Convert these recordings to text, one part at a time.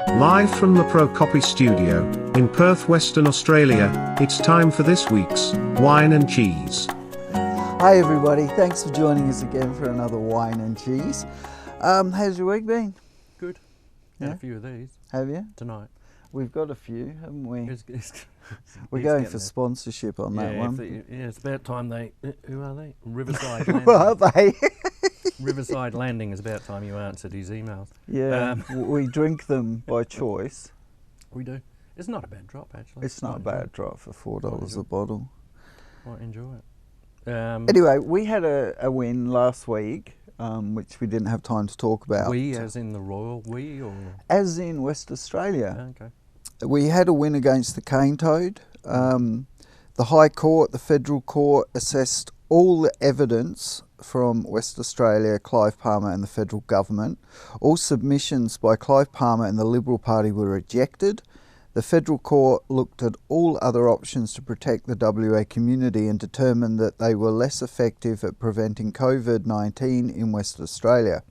Live from the ProCopy studio, in Perth, Western Australia, it's time for this week's Wine and Cheese. Hi everybody, thanks for joining us again for another Wine and Cheese. How's your week been? Good. Had a few of these. Have you? Tonight. We've got a few, haven't we? We're We're going for sponsorship on that one. It's about time they... Who are they? Riverside Landing. Who are they? Riverside Landing is about time you answered his emails. Yeah, we drink them by choice. We do. It's not a bad drop, actually. It's not a bad drop for $4 a bottle. Might enjoy it. Anyway, we had a win last week, which we didn't have time to talk about. We, as in the royal we, or...? As in West Australia. Okay. We had a win against the cane toad. The High Court, the Federal Court, assessed all the evidence from West Australia, Clive Palmer and the Federal Government. All submissions by Clive Palmer and the Liberal Party were rejected. The Federal Court looked at all other options to protect the WA community and determined that they were less effective at preventing COVID-19 in West Australia.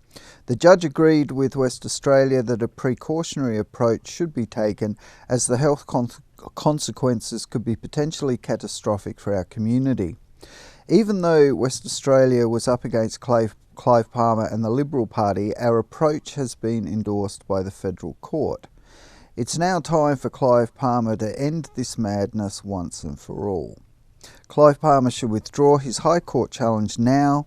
The judge agreed with West Australia that a precautionary approach should be taken as the health consequences could be potentially catastrophic for our community. Even though West Australia was up against Clive Palmer and the Liberal Party, our approach has been endorsed by the Federal Court. It's now time for Clive Palmer to end this madness once and for all. Clive Palmer should withdraw his High Court challenge now,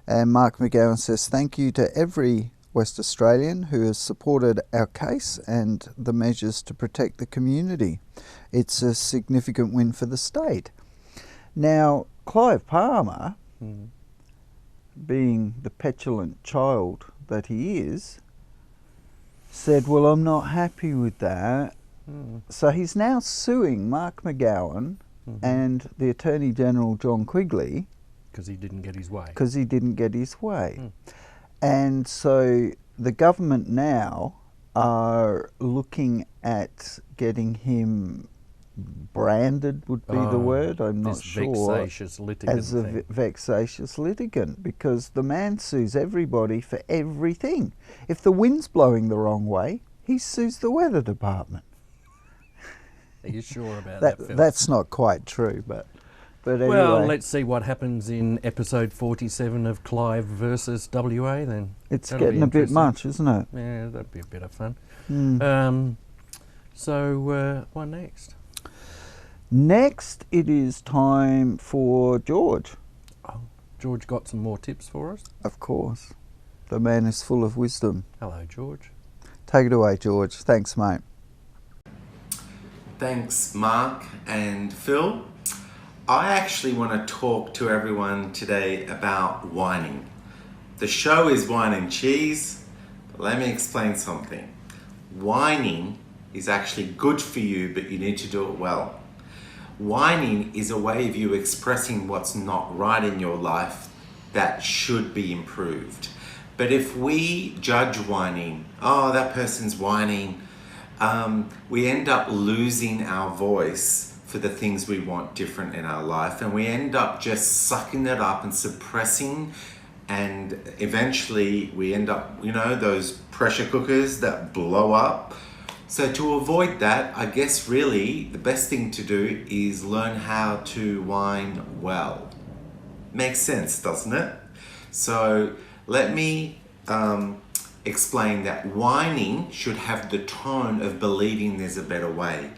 and Mark McGowan says thank you to every West Australian who has supported our case and the measures to protect the community. It's a significant win for the state. Now, Clive Palmer, being the petulant child that he is, said, well, I'm not happy with that. So he's now suing Mark McGowan and the Attorney General, John Quigley. Because he didn't get his way. Because he didn't get his way. And so the government now are looking at getting him branded, would be the word, I'm not sure, vexatious litigant as a vexatious litigant, because the man sues everybody for everything. If the wind's blowing the wrong way, he sues the weather department. Are you sure about that, Phil? That's not quite true, but anyway. Well, let's see what happens in episode 47 of Clive versus WA then. It's getting a bit much, isn't it? Yeah, that'd be a bit of fun. So, what next? Next, it is time for George. Oh, George got some more tips for us? Of course. The man is full of wisdom. Hello, George. Take it away, George. Thanks, mate. Thanks, Mark and Phil. I actually want to talk to everyone today about whining. The show is Wine and Cheese, but let me explain something. Whining is actually good for you, but you need to do it well. Whining is a way of you expressing what's not right in your life that should be improved. But if we judge whining, oh, that person's whining, we end up losing our voice for the things we want different in our life, and we end up just sucking it up and suppressing, and eventually we end up, those pressure cookers that blow up. So to avoid that, I guess really the best thing to do is learn how to whine well. Makes sense, doesn't it? So let me explain that whining should have the tone of believing there's a better way.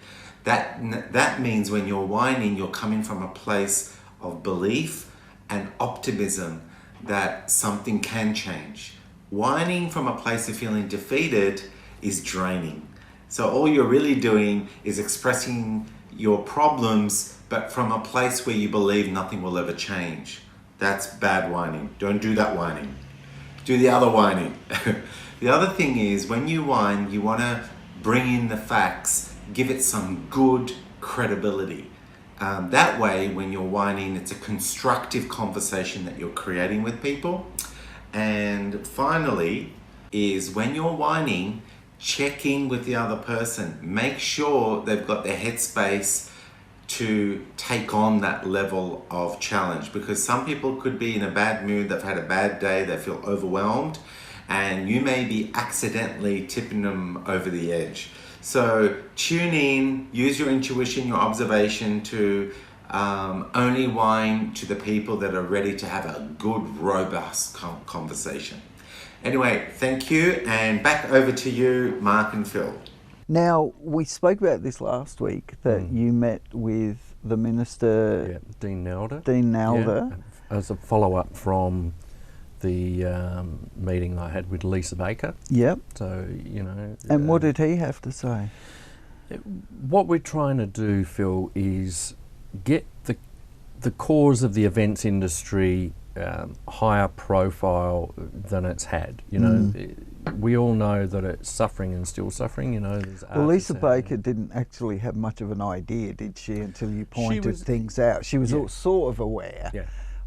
That means when you're whining, you're coming from a place of belief and optimism that something can change. Whining from a place of feeling defeated is draining. So all you're really doing is expressing your problems, but from a place where you believe nothing will ever change. That's bad whining. Don't do that whining. Do the other whining. The other thing is, when you whine, you want to bring in the facts, give it some good credibility. That way, when you're whining, it's a constructive conversation that you're creating with people. And finally, is when you're whining, check in with the other person. Make sure they've got their headspace to take on that level of challenge, because some people could be in a bad mood, they've had a bad day, they feel overwhelmed, and you may be accidentally tipping them over the edge. So tune in, use your intuition, your observation to only whine to the people that are ready to have a good, robust conversation. Anyway, thank you, and back over to you, Mark and Phil. Now, we spoke about this last week, that you met with the Minister... Dean Nelder. Yeah, as a follow-up from the meeting I had with Lisa Baker. Yep. So, you know... And what did he have to say? What we're trying to do, Phil, is get the cause of the events industry higher profile than it's had. You know, we all know that it's suffering and still suffering. You know, well, Lisa Baker didn't actually have much of an idea, did she? Until you pointed things out, she was sort of aware. Yeah.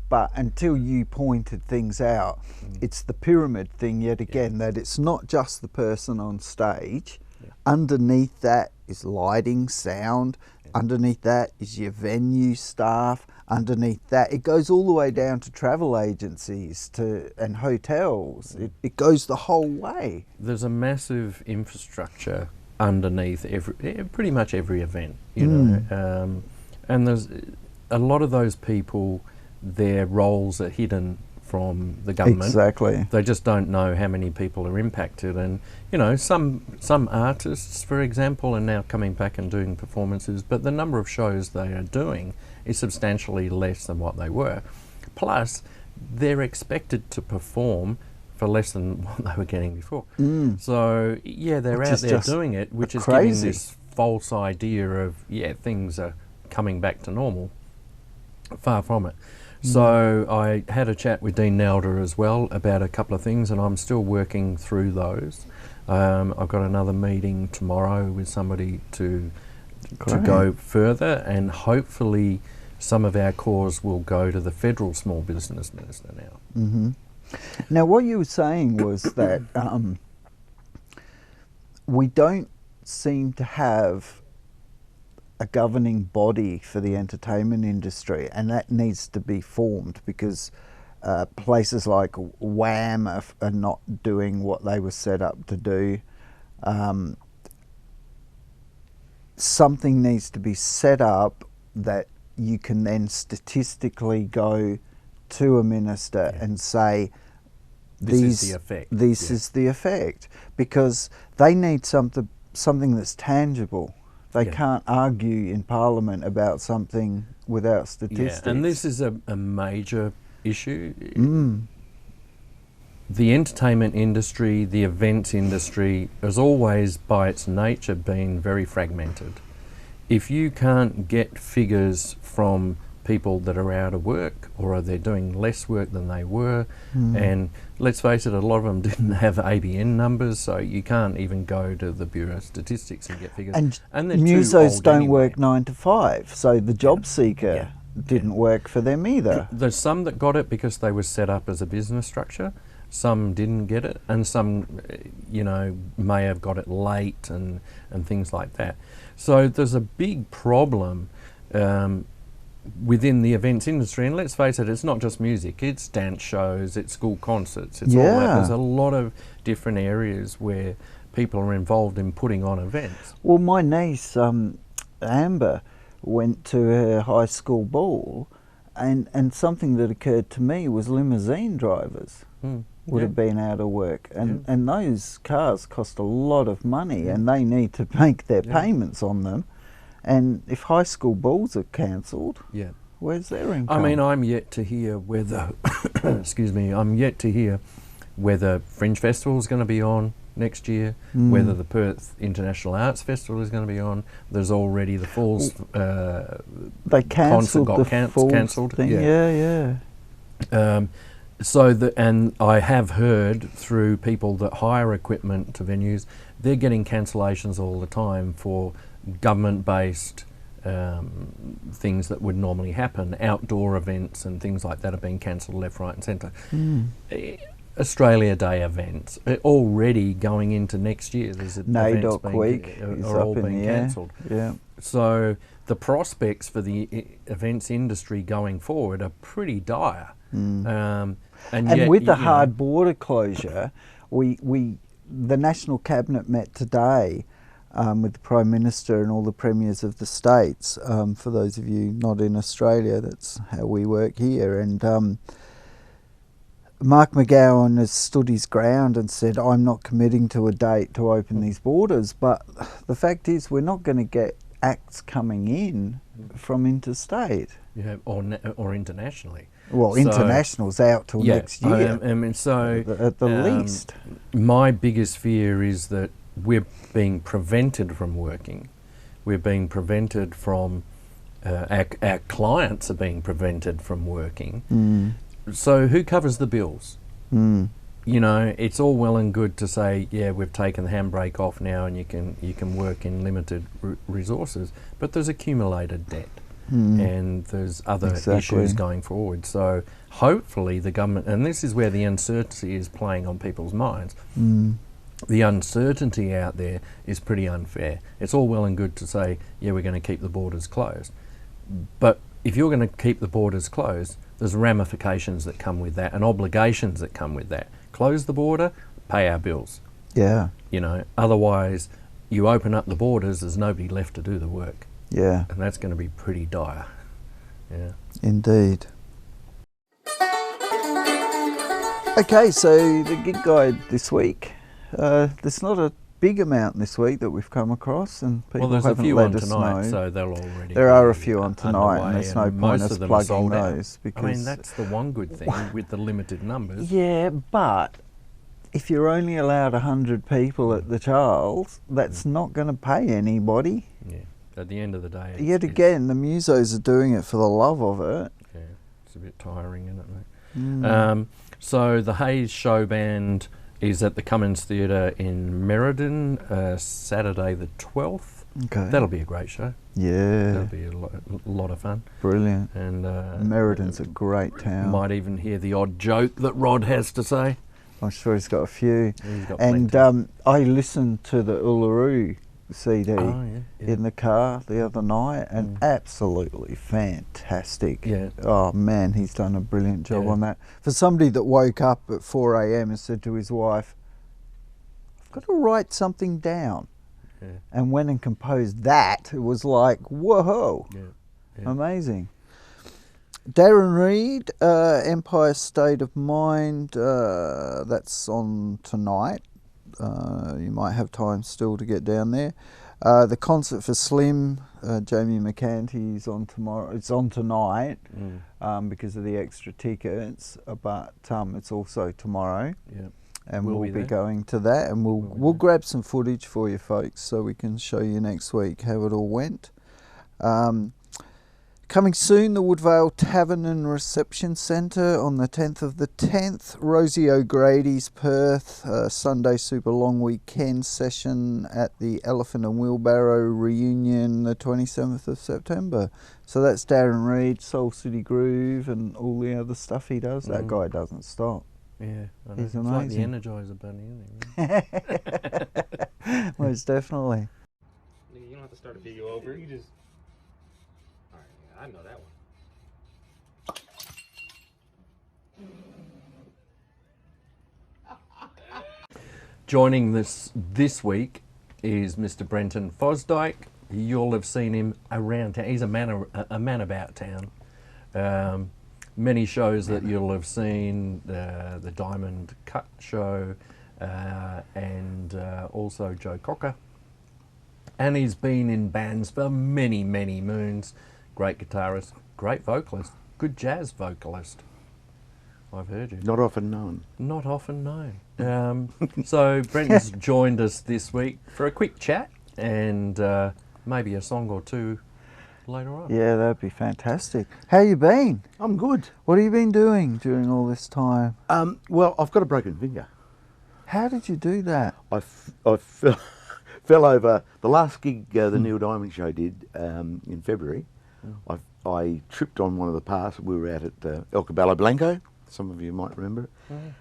But until you pointed things out, it's the pyramid thing yet again. That it's not just the person on stage. Yeah. Underneath that is lighting, sound. Underneath that is your venue staff. Underneath that, it goes all the way down to travel agencies and hotels. It goes the whole way. There's a massive infrastructure underneath pretty much every event, you know. And there's a lot of those people, their roles are hidden from the government. Exactly. They just don't know how many people are impacted. And, you know, some artists, for example, are now coming back and doing performances, but the number of shows they are doing is substantially less than what they were. Plus, they're expected to perform for less than what they were getting before. So, yeah, they're out there doing it, which is giving this false idea of, things are coming back to normal. Far from it. So I had a chat with Dean Nelder as well about a couple of things, and I'm still working through those. I've got another meeting tomorrow with somebody to go further, and hopefully some of our cause will go to the federal small business minister now. Now, what you were saying was that we don't seem to have a governing body for the entertainment industry, and that needs to be formed because places like Wham are not doing what they were set up to do. Something needs to be set up that you can then statistically go to a minister and say, this is the effect. This is the effect, because they need something that's tangible. They can't argue in Parliament about something without statistics. Yeah, and this is a major issue. The entertainment industry, the events industry, has always, by its nature, been very fragmented. If you can't get figures from people that are out of work, or they're doing less work than they were, and let's face it, a lot of them didn't have ABN numbers, so you can't even go to the Bureau of Statistics and get figures. And musos don't work 9 to 5, so the job seeker didn't work for them either. There's some that got it because they were set up as a business structure, some didn't get it, and some, you know, may have got it late and things like that. So there's a big problem within the events industry, and let's face it, it's not just music, it's dance shows, it's school concerts, it's all that. There's a lot of different areas where people are involved in putting on events. Well, my niece, Amber, went to her high school ball, and something that occurred to me was limousine drivers would have been out of work, and those cars cost a lot of money, and they need to make their payments on them. And if high school balls are cancelled, where's their income? I mean, I'm yet to hear whether, I'm yet to hear whether Fringe Festival is going to be on next year, whether the Perth International Arts Festival is going to be on. There's already the Falls they cancelled concert got cancelled. And I have heard through people that hire equipment to venues, they're getting cancellations all the time for government-based things that would normally happen. Outdoor events and things like that are being cancelled left, right and centre. Australia Day events already going into next year. There's NAIDOC week are all being cancelled. So the prospects for the events industry going forward are pretty dire. And with the hard border closure, the National Cabinet met today with the Prime Minister and all the premiers of the states. For those of you not in Australia, that's how we work here. And Mark McGowan has stood his ground and said, I'm not committing to a date to open these borders. But the fact is, we're not going to get acts coming in from interstate. Yeah, or internationally. Well, So, international's out till next year. I mean, so at the least. My biggest fear is that we're being prevented from working. We're being prevented from, our clients are being prevented from working. So who covers the bills? You know, it's all well and good to say, yeah, we've taken the handbrake off now and you can work in limited resources, but there's accumulated debt. And there's other issues going forward. So hopefully the government, and this is where the uncertainty is playing on people's minds, the uncertainty out there is pretty unfair. It's all well and good to say, yeah, we're going to keep the borders closed. But if you're going to keep the borders closed, there's ramifications that come with that and obligations that come with that. Close the border, pay our bills. Yeah. You know, otherwise you open up the borders, there's nobody left to do the work. Yeah. And that's going to be pretty dire. Yeah. Indeed. Okay, so the gig guide this week. There's not a big amount this week that we've come across, and people Well, there's a haven't few let on us tonight, know. so they'll already. There are a few on tonight, and underway, there's no and point most us of them are plugging sold out. those because. I mean, that's the one good thing with the limited numbers. Yeah, but if you're only allowed 100 people at the Charles, that's not going to pay anybody. Yeah. At the end of the day. Yet again, the musos are doing it for the love of it. Yeah, it's a bit tiring, isn't it, mate? So the Hayes Show Band is at the Cummins Theatre in Merredin, Saturday the 12th. Okay. That'll be a great show. Yeah. That'll be a lot of fun. Brilliant. And Merredin's a great town. Might even hear the odd joke that Rod has to say. I'm sure he's got a few. He's got and plenty. I listened to the Uluru CD in the car the other night, and absolutely fantastic. Yeah. Oh man, he's done a brilliant job on that. For somebody that woke up at 4 a.m. and said to his wife, I've got to write something down. Yeah. And went and composed that. It was like, whoa, Yeah. amazing. Darren Reed, Empire State of Mind, that's on tonight. You might have time still to get down there. The concert for Slim, Jamie McCanty's on tomorrow. It's on tonight because of the extra tickets, but it's also tomorrow. Yeah. And we'll be going to that, and we'll grab some footage for you folks so we can show you next week how it all went. Coming soon, the Woodvale Tavern and Reception Centre on the 10th of the 10th. Rosie O'Grady's Perth, Sunday Super Long Weekend session at the Elephant and Wheelbarrow reunion the 27th of September. So that's Darren Reed, Soul City Groove and all the other stuff he does. That guy doesn't stop. Yeah, I know. He's It's amazing. like the Energizer Bunny, isn't it? Most definitely. You don't have to start a video over. You just. Alright, yeah, I know that one. Joining this week is Mr. Brenton Fosdike. You'll have seen him around town. He's a man about town. Many shows that you'll have seen, the Diamond Cut show, and also Joe Cocker. And he's been in bands for many, many moons. Great guitarist, great vocalist, good jazz vocalist. I've heard you. Not often known. Not often known. So Brenton's joined us this week for a quick chat and maybe a song or two later on. Yeah, that'd be fantastic. How you been? I'm good. What have you been doing during all this time? Well, I've got a broken finger. How did you do that? I fell over the last gig the Neil Diamond Show did in February. I tripped on one of the paths. We were out at El Caballo Blanco. Some of you might remember it.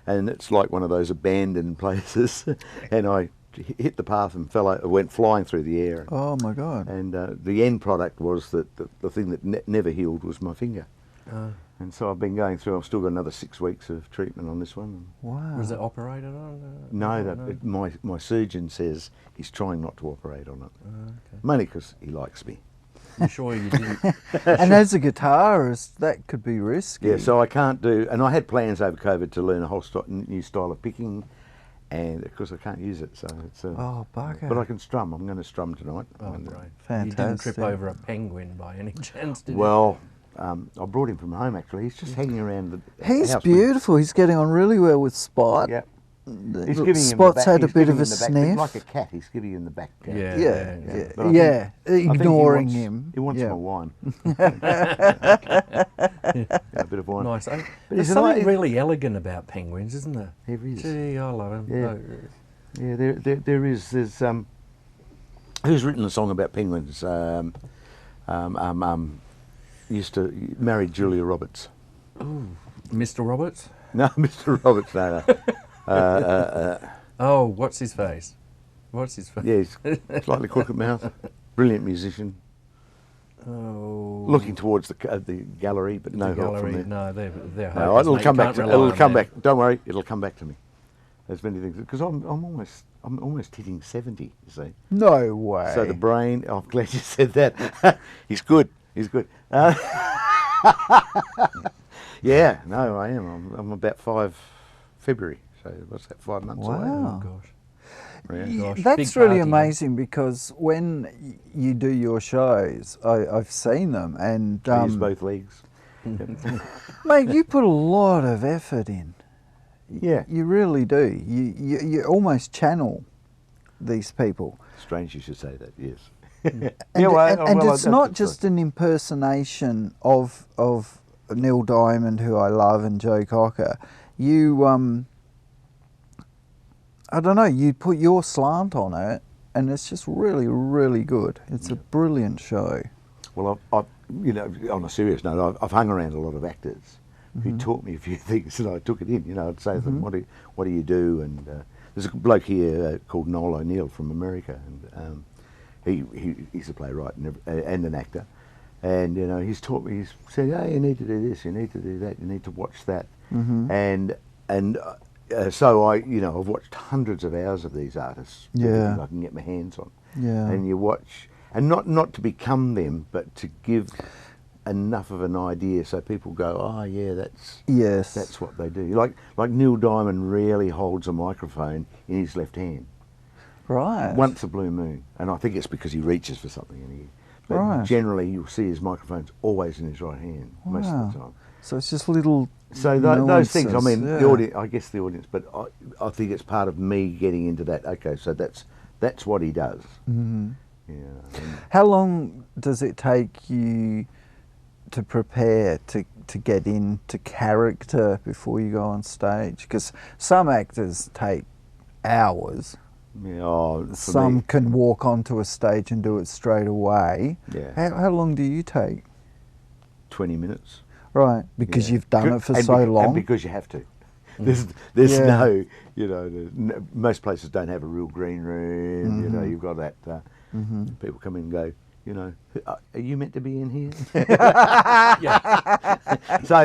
And it's like one of those abandoned places. And I hit the path and went flying through the air. Oh my God. And the end product was that the thing that never healed was my finger. And so I've been going through. I've still got another 6 weeks of treatment on this one. Wow. Was it operated on? No, my surgeon says he's trying not to operate on it. Okay. Mainly because he likes me. You sure you didn't? And as a guitarist, that could be risky. Yeah, so I can't do. And I had plans over COVID to learn a whole new style of picking, and of course I can't use it. So it's. Oh, bugger. But I can strum. I'm going to strum tonight. Oh, And, great. Fantastic. You didn't trip over a penguin by any chance, did you? Well, I brought him from home actually. He's just hanging around the He's house. beautiful. He's getting on really well with Spot. Yeah. The He's little giving him Spot's the back, had a he's bit giving of a him the back, sniff. like a cat. He's giving him the back. Yeah, Yeah, yeah. yeah, But I think ignoring he him. wants yeah. some wine. Yeah, a bit of wine. Nice. But There's he's something like- really elegant about penguins, isn't there? There is. Gee, I love them. Yeah. Yeah, there is. There's who's written a song about penguins? Used to married Julia Roberts. Mr. Roberts? No, Mr. Roberts. No. Oh, what's his face? What's his face? Yeah, he's slightly crooked mouth. Brilliant musician. Oh. Looking towards the gallery, but no the help from gallery. there. No, they're No, hopeless, it'll mate. come You back. can't To, rely it'll on come them. back. Don't worry, it'll come back to me. There's many things because I'm almost hitting 70. You see. No way. So the brain. Oh, I'm glad you said that. He's good. He's good. Yeah. No, I am. I'm about 5 February. So what's that? 5 months away. Wow. Oh, gosh. Yeah. Gosh, That's big really party. amazing because when you do your shows, I've seen them and I use both legs. mate, you put a lot of effort in. Yeah. You really do. You almost channel these people. Strange you should say that. Yes. And, Yeah, well, and well, it's I- not that's just an impersonation of Neil Diamond, who I love, and Joe Cocker. You, I don't know, you put your slant on it, and it's just really, really good. It's a brilliant show. Well, I've you know, on a serious note, I've hung around a lot of actors who taught me a few things, and I took it in. You know, I'd say to them, "What do you do?" And there's a bloke here called Noel O'Neill from America, and he's a playwright and an actor. And you know, he's taught me. He's said, "Hey, you need to do this. You need to do that. You need to watch that." And so I've watched hundreds of hours of these artists. Yeah. Everything I can get my hands on. Yeah. And you watch, and not to become them, but to give enough of an idea so people go, "Oh yeah, that's what they do." Like Neil Diamond rarely holds a microphone in his left hand. Right. Once a blue moon, and I think it's because he reaches for something. But Right. generally, you'll see his microphone's always in his right hand most of the time. So it's just little. So those things. I nuances, mean, yeah. the audience. I guess the audience, but I think it's part of me getting into that. Okay, so that's what he does. Mhm. Yeah. How long does it take you to prepare to get into character before you go on stage? Because some actors take hours. Yeah. Oh, for Some me, can walk onto a stage and do it straight away. Yeah. How long do you take? 20 minutes. Right, because Yeah. you've done it for And so and long. because you have to. There's Yeah. no, most places don't have a real green room. You know, you've got that. People come in and go, are you meant to be in here? So,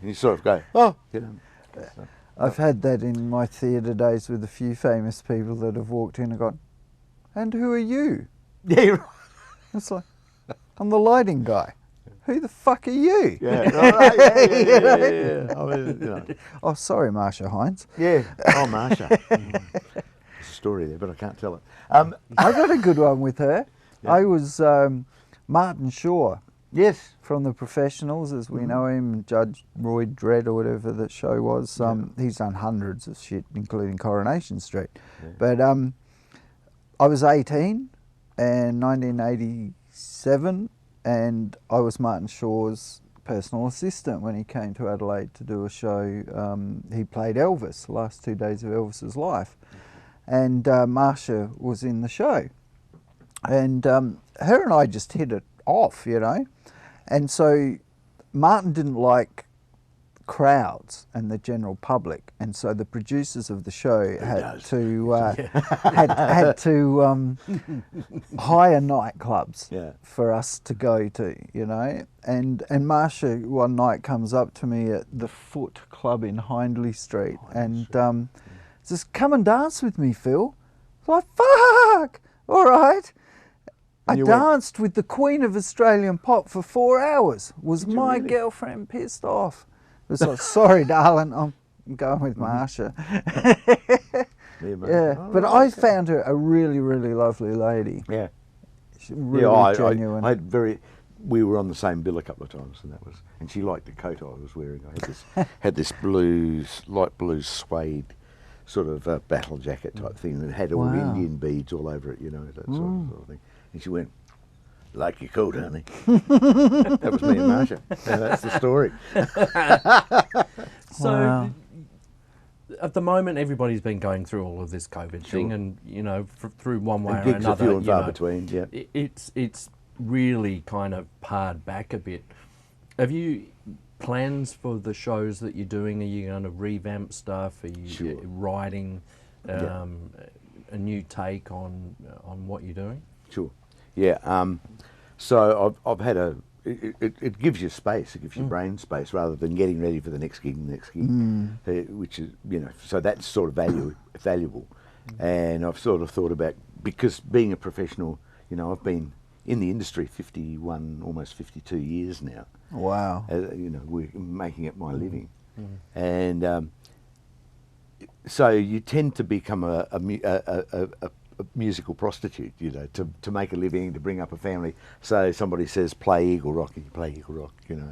you sort of go, oh, I've had that in my theatre days with a few famous people that have walked in and gone, "And who are you?" Yeah, right. It's like, "I'm the lighting guy." "Who the fuck are you?" Yeah, right, yeah. I mean, "Oh, sorry, Marsha Hines." Yeah. Oh, Marsha. There's a story there, but I can't tell it. I got a good one with her. Yeah. I was Martin Shaw Yes. from The Professionals, as we know him, Judge Roy Dredd or whatever that show was. He's done hundreds of shit, including Coronation Street. Yeah. But I was 18 in 1987, and I was Martin Shaw's personal assistant when he came to Adelaide to do a show. He played Elvis, the last 2 days of Elvis's life. And Marsha was in the show. And her and I just hit it off, And so Martin didn't like crowds and the general public, and so the producers of the show had does? to had to hire nightclubs for us to go to, you know. And Marsha one night comes up to me at the Foot Club in Hindley Street and says, "Come and dance with me, Phil." I was like, "Fuck, all right." I danced with the Queen of Australian Pop for 4 hours. Was my girlfriend pissed off? It was like, "Sorry, darling, I'm going with Marsha." But I found her a really, really lovely lady. Yeah. She's really genuine. I had we were on the same bill a couple of times, and she liked the coat I was wearing. I had this light blue suede sort of battle jacket type thing that had all Indian beads all over it, you know, that sort of thing. And she went, "Like your coat, honey." That was me and Marsha. Yeah, that's the story. So, at the moment, everybody's been going through all of this COVID thing, and you know, through one way or gigs another, are few and far between. Yeah, it's really kind of pared back a bit. Have you plans for the shows that you're doing? Are you going to revamp stuff? Are you writing a new take on what you're doing? Sure. Yeah. So I've had it gives you space. It gives you brain space rather than getting ready for the next gig, which is, you know, so that's sort of valuable. And I've sort of thought about, because being a professional, you know, I've been in the industry 51, almost 52 years now. Wow. You know, we're making it my living, and so you tend to become a musical prostitute, you know, to make a living, to bring up a family. So somebody says play Eagle Rock, and you play Eagle Rock, you know,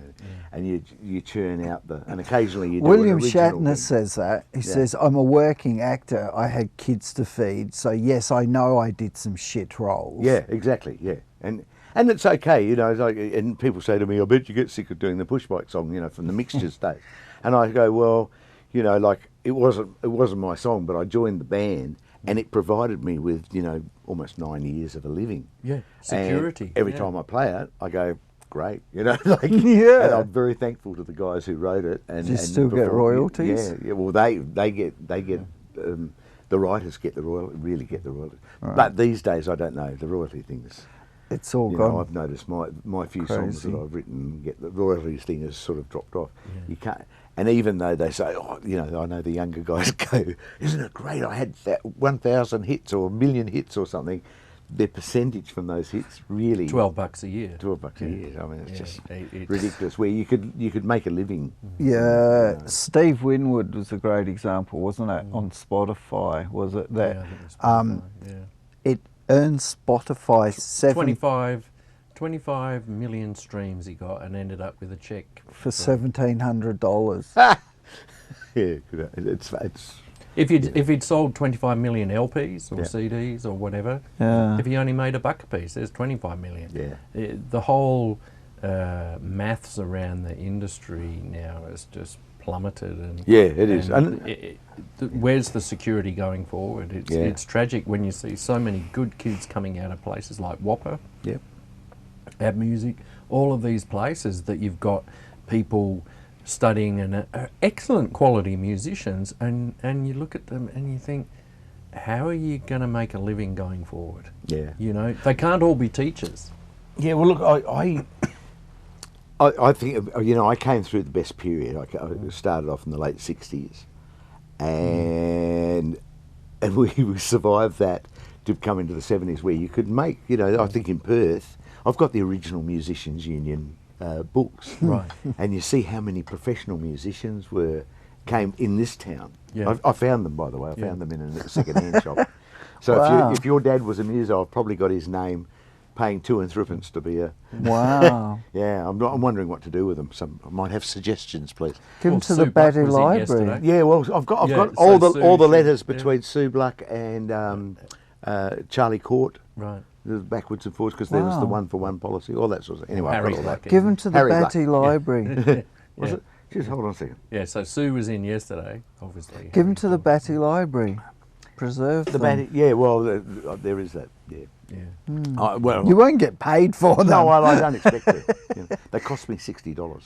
and you churn out and occasionally you do William an original Shatner says that. He says, "I'm a working actor. I had kids to feed, so yes, I know I did some shit roles." Yeah, exactly. Yeah, and it's okay, you know. It's like, and people say to me, "I bet you get sick of doing the push bike song, you know, from the mixtures days." And I go, "Well, you know, like it wasn't my song, but I joined the band." And it provided me with, you know, almost 9 years of a living. Yeah, security. And every time I play it, I go, great, you know, like, and I'm very thankful to the guys who wrote it. And do you still get royalties? Yeah. Well, they get the writers get the really get the royalties. Right. But these days, I don't know the royalty things. It's all you gone. know, I've noticed my few songs that I've written get the royalties thing has sort of dropped off. Yeah. You can't. And even though they say, oh, you know, I know the younger guys go, "Isn't it great? I had 1,000 hits or 1,000,000 hits or something." Their percentage from those hits really $12 a year. $12 a year. I mean, it's just ridiculous. Where you could make a living. Yeah, Steve Winwood was a great example, wasn't it? On Spotify, was it that? Yeah, I think it was Spotify, it earned Spotify 25 million streams he got, and ended up with a check for $1,700. Yeah, it's. If he'd sold 25 million LPs or CDs or whatever, if he only made $1 a piece, there's 25 million. Yeah. The whole maths around the industry now has just plummeted. And it is. Where's the security going forward? It's tragic when you see so many good kids coming out of places like Whopper, Ab Music, all of these places that you've got people studying and excellent quality musicians, and you look at them and you think, how are you going to make a living going forward? Yeah. You know, they can't all be teachers. Yeah, well, look, I think, you know, I came through the best period. I started off in the late 60s, and we survived that to come into the 70s, where you could make, you know, I think in Perth, I've got the original Musicians Union books, right? And you see how many professional musicians came in this town. Yeah. I found them, by the way. I found them in a second-hand shop. So if your dad was a muso, I've probably got his name, paying 2 and 3pence to be a. Wow. Yeah, I'm wondering what to do with them. I might have suggestions, please. Give them to the Batty Library. Yeah, well, I've got all the letters between Sue Bluck and Charlie Court. Right. The backwards and forwards, because there was the 1-for-1 policy, all that sort of thing. Anyway, I've got all that. Give them to the Batty Library. Was it? Just hold on a second. Yeah, so Sue was in yesterday, obviously. Give them to the Batty Library. Preserve them. Batty, yeah, well, there is that, yeah. Well, you won't get paid for them. No, I don't expect to. You know, they cost me $60.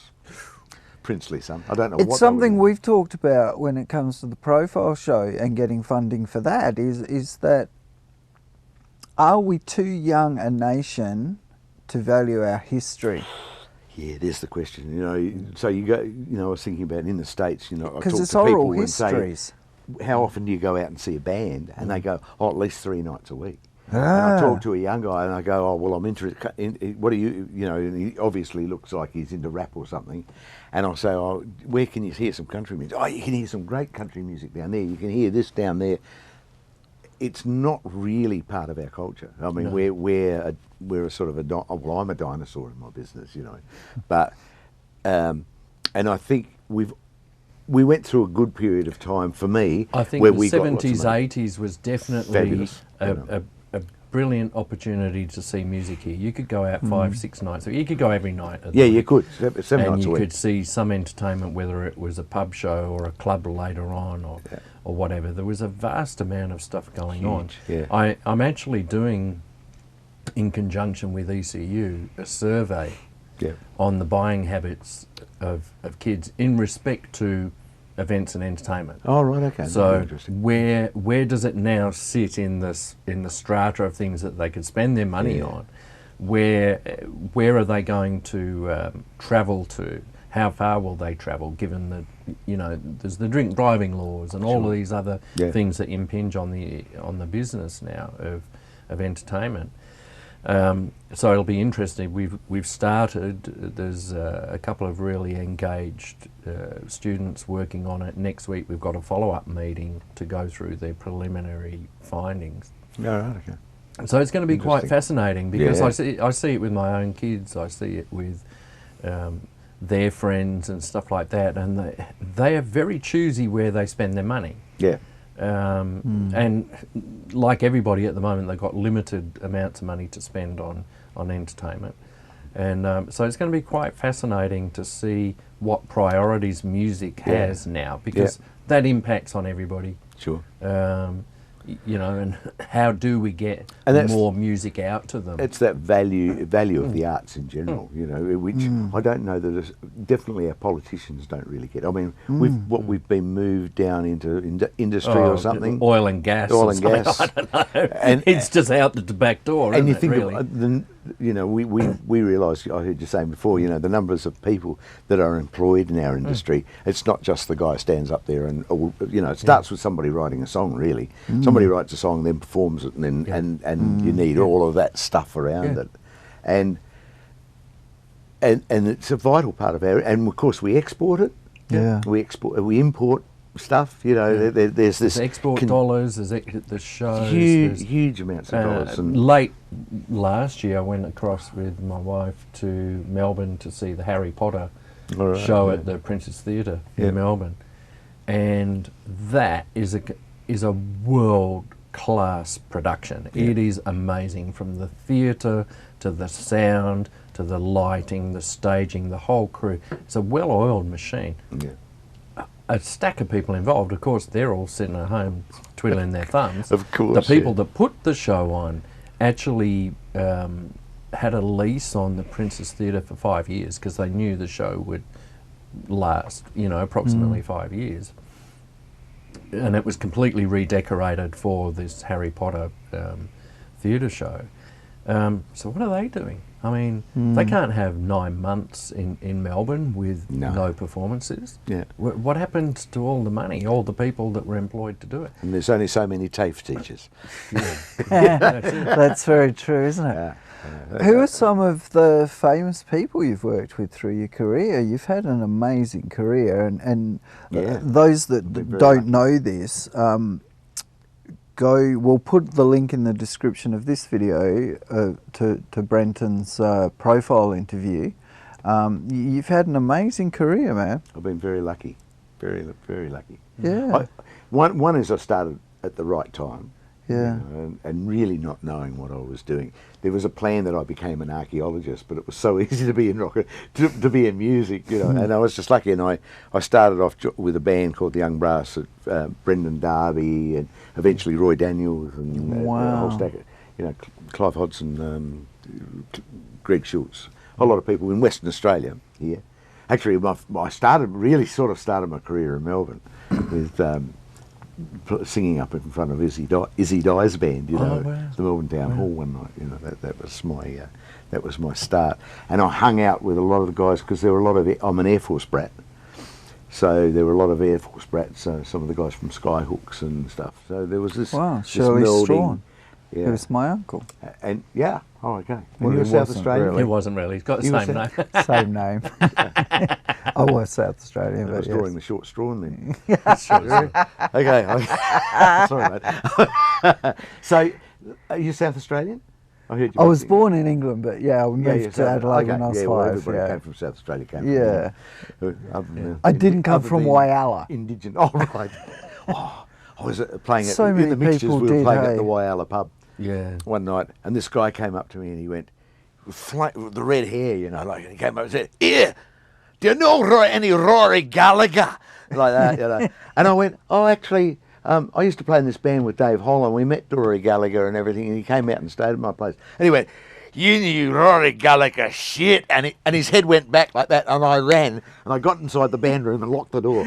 princely sum. I don't know what It's they were something doing. we've talked about when it comes to the profile show and getting funding for that. Is that, are we too young a nation to value our history? Yeah, there's the question. You know, so you go. You know, I was thinking about in the States. You know, I Because talk it's to people oral and say, histories. how often do you go out and see a band? And they go, oh, at least 3 nights a week. And Ah. I talk to a young guy and I go, oh, well, I'm interested in what do you know, and he obviously looks like he's into rap or something. And I'll say, oh, where can you hear some country music? Oh, you can hear some great country music down there. You can hear this down there. It's not really part of our culture. I mean, No. we're a sort of well, I'm a dinosaur in my business, you know. But, and I think we went through a good period of time for me. I think where the we got lots of 70s, money. 80s was definitely Fabulous, you a know. brilliant opportunity to see music here. You could go out 5, 6 nights. You could go every night. At Yeah, night. you could. 7 And nights a you week. could see some entertainment, whether it was a pub show or a club later on or whatever. There was a vast amount of stuff going on. Huge, yeah. I'm actually doing, in conjunction with ECU, a survey Yeah. on the buying habits of kids in respect to events and entertainment. Oh, right, okay. That'd be So interesting. where does it now sit in the strata of things that they could spend their money on? Where are they going to travel to? How far will they travel? Given that, you know, there's the drink driving laws and all of these other things that impinge on the business now of entertainment. So it'll be interesting. We've started. There's a couple of really engaged students working on it. Next week we've got a follow-up meeting to go through their preliminary findings. Yeah, right, okay. So it's going to be quite Interesting. fascinating because Yeah. I see it with my own kids. I see it with their friends and stuff like that, and they are very choosy where they spend their money. Yeah. And like everybody at the moment, they've got limited amounts of money to spend on entertainment. And so it's going to be quite fascinating to see what priorities music has now, because that impacts on everybody. Sure. You know, and how do we get And that's- more music out to them? It's that value of the arts in general, you know, which I don't know that definitely our politicians don't really get. I mean, we've been moved down into industry or something. Oil and gas. Oil or and something, gas. I don't know. And- it's just out the back door, And isn't you it, think really? of you know, we realise, I heard you saying before, you know, the numbers of people that are employed in our industry. It's not just the guy who stands up there and, you know, it starts with somebody writing a song, really. Somebody writes a song, then performs it, and then and you need all of that stuff around it, and it's a vital part of our. And of course, we export it. Yeah. We import stuff. You know, there's this There's export dollars, there's shows. huge amounts of dollars. And Late last year, I went across with my wife to Melbourne to see the Harry Potter show at the Princess Theatre in Melbourne, and that is a world-class production. It is amazing, from the theatre to the sound to the lighting, the staging, the whole crew. It's a well-oiled machine. A stack of people involved. Of course, they're all sitting at home twiddling their thumbs. Of course, the people that put the show on actually had a lease on the Princess Theatre for 5 years because they knew the show would last, you know, approximately 5 years. And it was completely redecorated for this Harry Potter theatre show. So what are they doing? I mean, they can't have 9 months in Melbourne with no performances. Yeah. What happened to all the money, all the people that were employed to do it? And there's only so many TAFE teachers. That's very true, isn't it? Who are some of the famous people you've worked with through your career? You've had an amazing career, and those that don't know this, we'll put the link in the description of this video to Brenton's profile interview. You've had an amazing career, man. I've been very lucky, very lucky. Yeah. One is I started at the right time. Yeah. You know, and really not knowing what I was doing. There was a plan that I became an archaeologist, but it was so easy to be in rock, to be in music, you know. And I was just lucky, and I started off with a band called the Young Brass, Brendan Darby, and eventually Roy Daniels, and a whole stack of, you know, Clive Hodson, Greg Schultz, a whole lot of people in Western Australia here. actually, I really started my career in Melbourne with singing up in front of Izzy Dye's band, you know, wow. the Melbourne Town Hall one night. You know, that was my start. And I hung out with a lot of the guys because there were a lot of. I'm an Air Force brat, so there were a lot of Air Force brats. Some of the guys from Skyhooks and stuff. So there was this. Wow, this Shirley melding. Strawn. Yeah. He was my uncle. And yeah, oh okay. Well, And you were he South wasn't Australian. really. It wasn't really. He's got the You were same name. Same name. I was South Australian, I but was yes. drawing the short straw then. Sure. Okay. Sorry, mate. So, are you South Australian? I heard you. I was born in England, but yeah, we moved you're to South- Adelaide okay, when I was yeah, well, 5. everybody Yeah. came from South Australia. Came Yeah. From other than I didn't come other from than Whyalla. Indigenous. Oh right. Oh, I was playing So in many the mixtures. people We were did, playing at hey? the Whyalla pub Yeah. one night, and this guy came up to me and he went, with the red hair, you know, like, and he came up and said, "Here, do you know any Rory Gallagher?" Like that, you know. And I went, "Oh, actually, I used to play in this band with Dave Holland. We met Rory Gallagher and everything, and he came out and stayed at my place." And he went, "You knew Rory Gallagher shit," and his head went back like that, and I ran, and I got inside the band room and locked the door.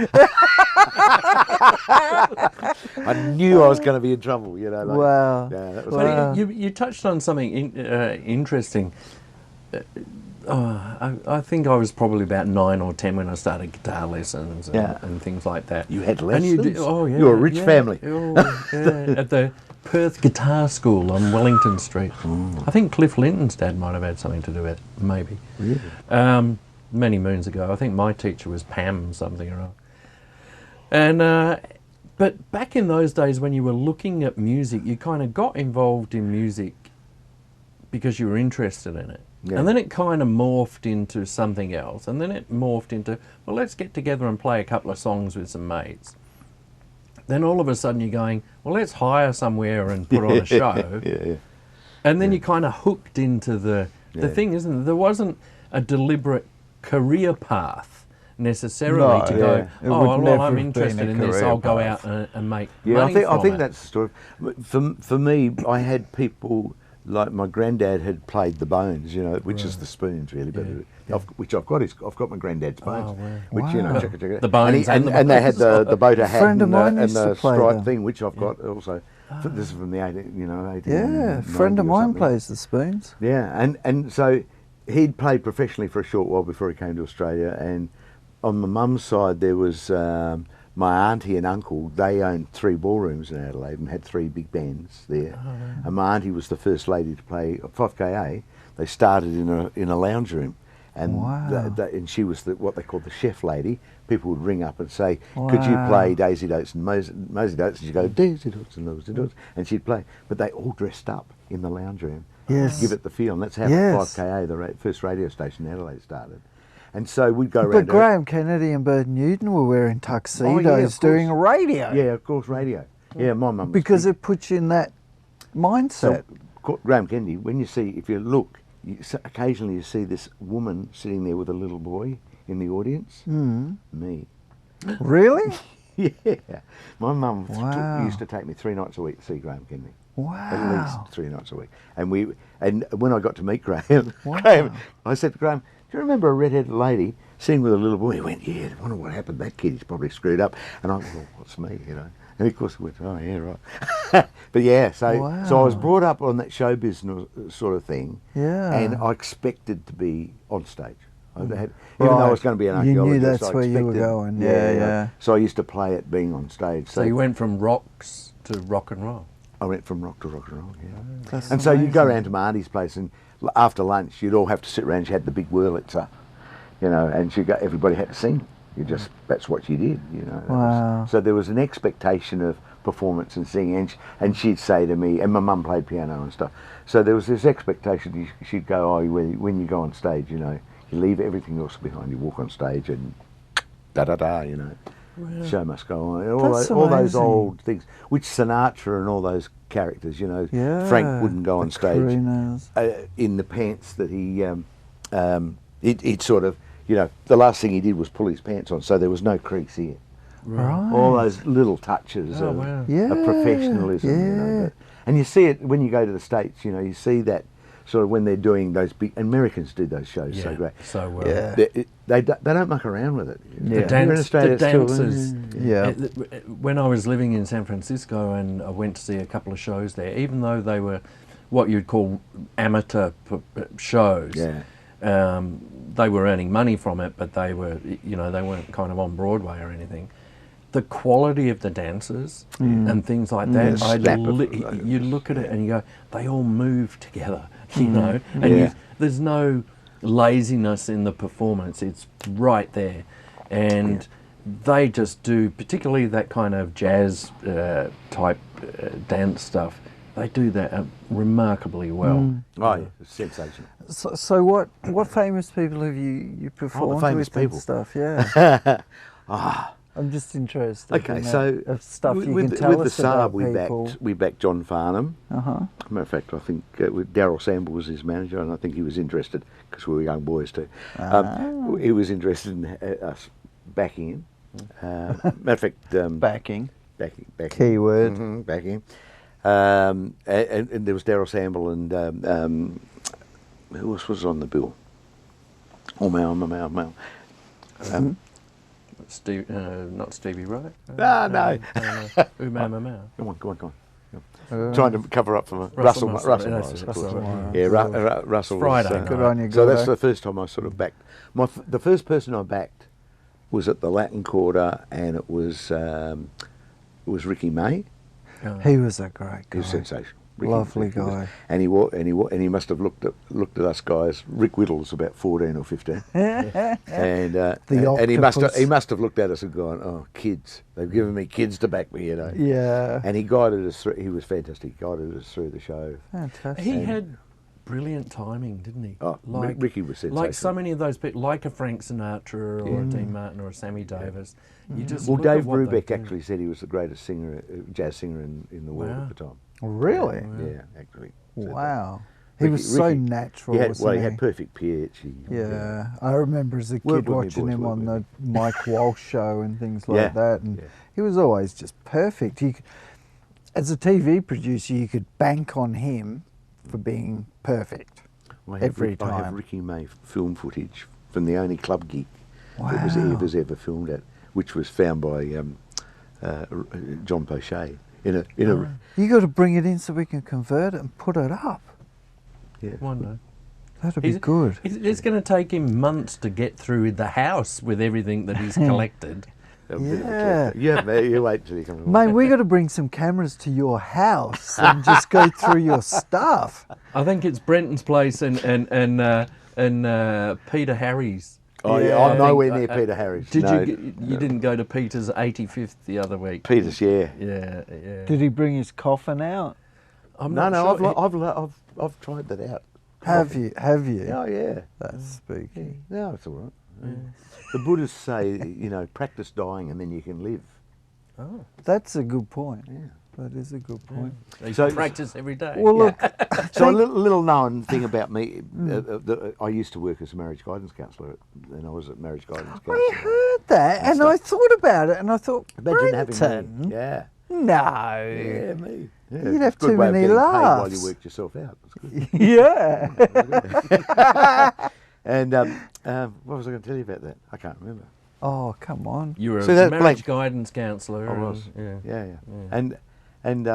I knew I was going to be in trouble, you know. Like, Wow. Yeah, that was But you touched on something interesting. I think I was probably about 9 or 10 when I started guitar lessons and, Yeah. and things like that. You had And you lessons? oh yeah, You're a rich yeah. family. Oh, yeah. At the Perth Guitar School on Wellington Street. I think Cliff Linton's dad might have had something to do with it, maybe. Really? Many moons ago. I think my teacher was Pam something or other. And but back in those days when you were looking at music, you kind of got involved in music because you were interested in it. Yeah. And then it kind of morphed into something else. And then it morphed into, well, let's get together and play a couple of songs with some mates. Then all of a sudden you're going, well, let's hire somewhere and put on a show. Yeah. And then you kind of hooked into the thing, isn't it? There wasn't a deliberate career path necessarily No, to yeah. go, It oh, would well, never I'm have interested been a in this, career I'll go path. out and make Yeah, money I think it. that's the story. For me, I had people like my granddad had played the bones, you know, which is the spoons really, but which I've got I've got my granddad's bones, wow. which you know, check it. The bones and they had the boater hat friend of and mine the, and used to the play stripe them. thing, which I've got also. This is from the 18, Yeah, a friend of mine plays the spoons. Yeah, and so he'd played professionally for a short while before he came to Australia, and on my mum's side there was my auntie and uncle. They owned 3 ballrooms in Adelaide and had 3 big bands there. And my auntie was the first lady to play 5KA. They started in a lounge room, and Wow. and she was what they called the chef lady. People would ring up and say, "Could you play Daisy Dotes and Mosey Dotes?" And she'd go, "Daisy Dotes and Mosey Dotes," and she'd play. But they all dressed up in the lounge room. Yes. Give it the feel, and that's how Yes. 5KA, the first radio station in Adelaide, started. And so we'd go around. But Graham Kennedy and Bert Newton were wearing tuxedos of doing course. radio. Yeah, of course, radio. Yeah, my mum. was Because big. it puts you in that mindset. So, Graham Kennedy, when you see, if you look, occasionally you see this woman sitting there with a little boy in the audience. Me. Really? Yeah. My mum Wow. used to take me 3 nights a week to see Graham Kennedy. At Wow. least 3 nights a week. And when I got to meet Graham, I said to Graham, "Do you remember a red-headed lady sitting with a little boy?" He went, "Yeah, I wonder what happened to that kid. He's probably screwed up." And I went, "Well, what's me, you know?" And of course he went, "Oh, yeah, right." But yeah, so I was Wow. brought up on that show business sort of thing. Yeah. And I expected to be on stage. Even though I was going to be an You knew archaeologist, that's I where you were expected- going. Yeah. So I used to play at being on stage. So you went from rocks to rock and roll. I went from rock to rock and roll, yeah. That's And so you'd go amazing. around to my auntie's place, and after lunch, you'd all have to sit around. She had the big Wurlitzer, you know, and everybody had to sing. That's what you did, you know. Wow. So there was an expectation of performance and singing, and she'd say to me, and my mum played piano and stuff. So there was this expectation. She'd go, "Oh, when you go on stage, you know, you leave everything else behind. You walk on stage and da-da-da, you know. Show must go on." All That's those amazing. old things, which Sinatra and all those characters, you know, Yeah. Frank wouldn't go on the stage crooners. in the pants that he'd sort of, you know, the last thing he did was pull his pants on, so there was no crease here. Right. All those little touches Oh, of, wow. Yeah, of professionalism, you know. yeah. And you see it when you go to the States, you know, you see that sort of when they're doing those big Americans do those shows so great. So well. Yeah. They don't muck around with it. Yeah. Here in Australia, The it's still, dancers. Yeah. When I was living in San Francisco and I went to see a couple of shows there, even though they were what you'd call amateur shows, they were earning money from it, but they were, you know, they weren't kind of on Broadway or anything. The quality of the dancers and things like that, you look at it and you go, they all move together, you know, and there's no laziness in the performance, it's right there. And they just do, particularly that kind of jazz type dance stuff, they do that remarkably well. Oh, yeah, it's sensational. So what famous people have you performed famous with and people. stuff? Yeah. Ah, I'm just interested. okay. in So that, of stuff you with, can tell with us the Saab, about we backed John Farnham. Uh-huh. Matter of fact, I think Daryl Sample was his manager, and I think he was interested because we were young boys too. He was interested in us backing him. Matter of fact, Backing. backing. Keyword. Backing. And there was Daryl Sample and who else was on the bill? Oh, Mal. Not Stevie Wright. No. Umamamau. Go on. Trying to cover up for Russell Myers, of course. Yeah, Russell. Friday. Good on you, So Gordo. that's the first time I sort of backed. The first person I backed was at the Latin Quarter, and it was Ricky May. He was a great He was guy. sensational. Lovely guy. And he must have looked at us guys. Rick Whittle's about 14 or 15, and he must have looked at us and gone, "Oh, kids! They've given me kids to back me, you know." Yeah. And he guided us through. He was fantastic. He guided us through the show. Fantastic. He had brilliant timing, didn't he? Oh, Ricky was sensational. Like so many of those people, like a Frank Sinatra or a Dean Martin or a Sammy Davis. You just Well, look at Dave what they Brubeck do. actually said he was the greatest singer, jazz singer in the world at the time. Really? Yeah, actually. said that. Wow. He Ricky- was so Ricky- natural, He had, wasn't he had perfect pitch. Yeah, I remember as a Work kid with me, watching boys, him work on with the Mike Walsh show and things like Yeah, that, and yeah. he was always just perfect. As a TV producer, you could bank on him for being perfect every I have time. Ricky May film footage from the only club gig that was Wow. ever filmed at, which was found by John Pochet in a You got to bring it in so we can convert it and put it up. yeah. One day. That'd be good. It's going to take him months to get through the house with everything that he's collected. A bit of a Yeah. collector. You wait till you come along. Mate, we got to bring some cameras to your house and just go through your stuff. I think it's Brenton's place and Peter Harry's. Oh yeah, Yeah. I'm nowhere near Peter Harris. Did no, you didn't go to Peter's 85th the other week? Peter's, yeah. Yeah. Did he bring his coffin out? I'm No, not no, sure. I've tried that out. Have you? Oh yeah. That's spooky. No, it's all right. Yeah. The Buddhists say, practice dying and then you can live. Oh, That's a good point. Yeah. That is a good point. they So- practice every day. Well, look, So a little known thing about me, I used to work as a marriage guidance counsellor, and I was a marriage guidance counsellor. I heard that, and I thought about it, and I thought, Imagine having Brenton? me. Yeah. No. Yeah, me. Yeah. You'd have Good too way of many getting paid while laughs. you worked yourself out. That's good. Yeah. And what was I going to tell you about that? I can't remember. Oh, come on. You were So a that marriage blank- guidance counsellor. I was. and- Yeah. And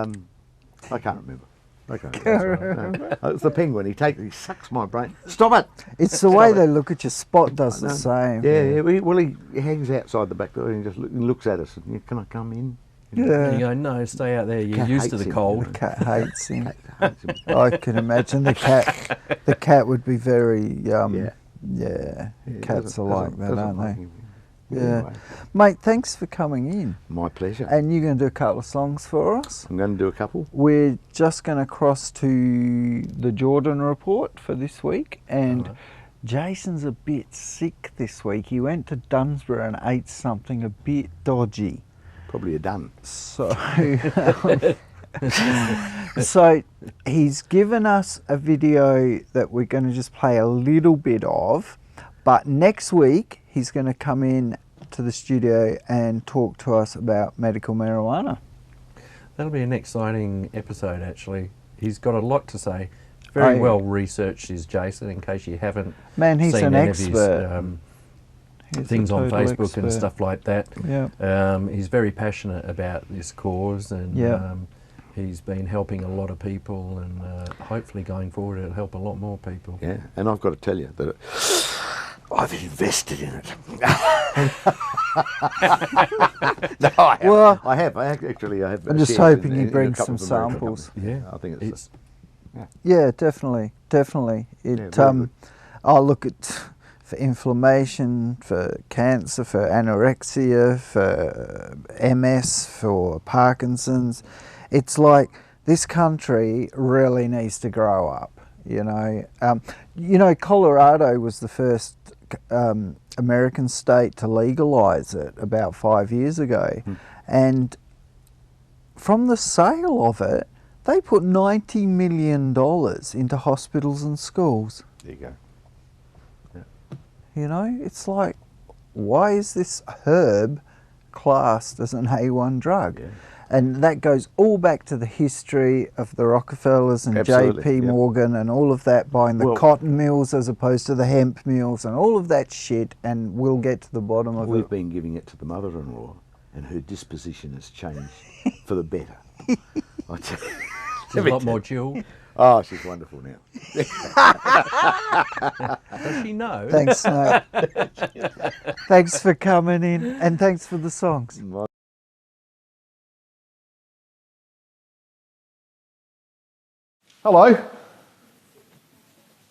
I can't remember. Okay. That's all right. No. It's the penguin. He sucks my brain. Stop it. It's the way they look at you. Spot does the same. Yeah. He hangs outside the back door and he just looks at us. And, can I come in? And you Yeah. go, no, stay out there. You're Cat used to hates the him, cold. Cat hates him. Hates him. I can imagine the cat. The cat would be very. Yeah. Yeah. Yeah, Cats doesn't- are like doesn't- that, doesn't aren't like they? him. Yeah. Anyway, Mate, thanks for coming in. my pleasure. And you're going to do a couple of songs for us. I'm going to do a couple. We're just going to cross to the Jordan report for this week, and Jason's a bit sick this week. He went to Dunsborough and ate something a bit dodgy. Probably a done. So, so he's given us a video that we're going to just play a little bit of, but next week he's going to come in to the studio and talk to us about medical marijuana. That'll be an exciting episode, actually. He's got a lot to say. Very well researched is Jason, in case you haven't Man, he's seen an any expert. of his He's things a on total Facebook and expert. stuff like that. Yeah. He's very passionate about this cause, and Yeah. he's been helping a lot of people, and hopefully going forward it'll help a lot more people. Yeah, and I've got to tell you that I've invested in it. No, I have. Well, I have. Actually, I have. I'm just shares hoping in he a brings couple some of American samples. companies. Yeah, I think it's. Yeah, definitely. It. very good. I look at for inflammation, for cancer, for anorexia, for MS, for Parkinson's. It's like this country really needs to grow up. Colorado was the first American state to legalize it about 5 years ago, and from the sale of it, they put $90 million into hospitals and schools. There you go. It's like, why is this herb classed as an A1 drug? Yeah. And that goes all back to the history of the Rockefellers and Absolutely, JP yeah. Morgan and all of that, buying the Well- cotton mills as opposed to the hemp mills and all of that shit, and we'll get to the bottom of We've it. been giving it to the mother-in-law, and her disposition has changed for the better. I tell you. She's a lot more chill. Oh, she's wonderful now. Does she know? Thanks, mate. Thanks for coming in, and thanks for the songs. Hello.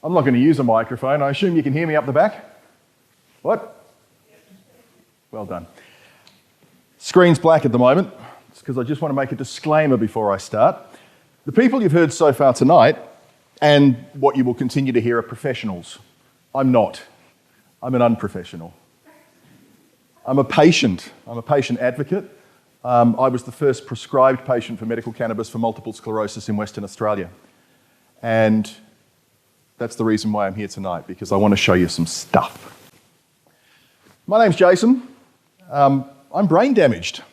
I'm not going to use a microphone. I assume you can hear me up the back? What? Well done. Screen's black at the moment. It's because I just want to make a disclaimer before I start. The people you've heard so far tonight, and what you will continue to hear, are professionals. I'm not. I'm an unprofessional. I'm a patient. I'm a patient advocate. I was the first prescribed patient for medical cannabis for multiple sclerosis in Western Australia. And that's the reason why I'm here tonight, because I want to show you some stuff. My name's Jason. I'm brain damaged